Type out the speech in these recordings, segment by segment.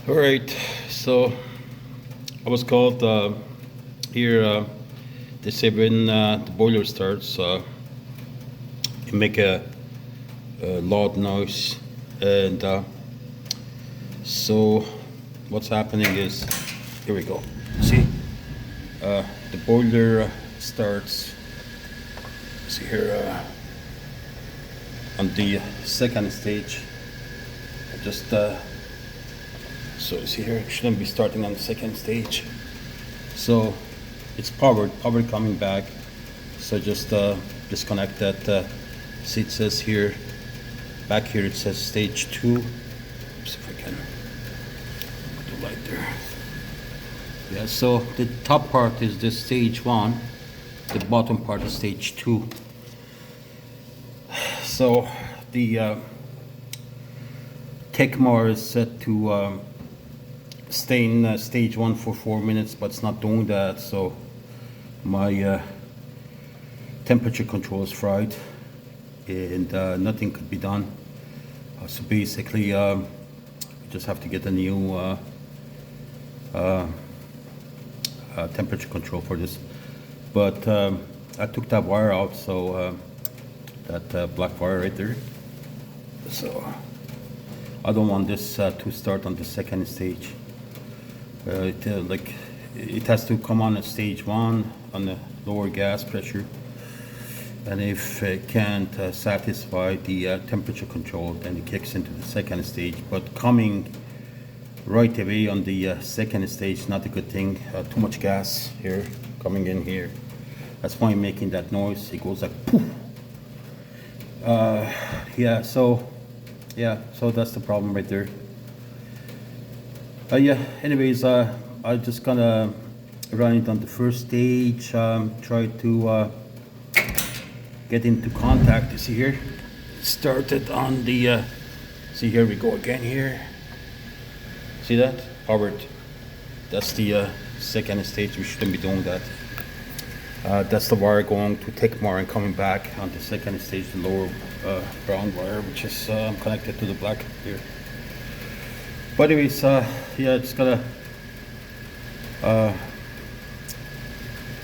All right, so I was called here. They say when the boiler starts, you make a loud noise, and so what's happening is, here we go. See, the boiler starts. See here on the second stage. I just so you see here, it shouldn't be starting on the second stage. So it's powered coming back. So just disconnect that. See, it says here, back here it says stage 2. Oops, if I can put the light there. Yeah, so the top part is the stage 1, the bottom part is stage 2. So the Tecmar is set to stay in stage 1 for 4 minutes, but it's not doing that, so my temperature control is fried, and nothing could be done. So basically, you just have to get a new temperature control for this. But I took that wire out, so that black wire right there. So I don't want this to start on the second stage. It has to come on at stage 1 on the lower gas pressure, and if it can't satisfy the temperature control, then it kicks into the second stage. But coming right away on the second stage, not a good thing. Too much gas here coming in here. That's why I'm making that noise. It goes like poof. Yeah, so that's the problem right there. Yeah, anyways, I'm just gonna run it on the first stage, try to get into contact. You see here, started on the, see here we go again here. See that? Powered. That's the second stage. We shouldn't be doing that. That's the wire going to Tecmar and coming back on the second stage, the lower brown wire, which is connected to the black here. But anyways, yeah, just gotta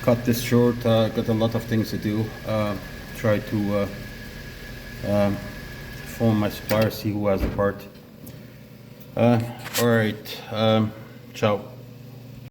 cut this short. Got a lot of things to do. Try to phone my supplier, see who has the part. All right, ciao.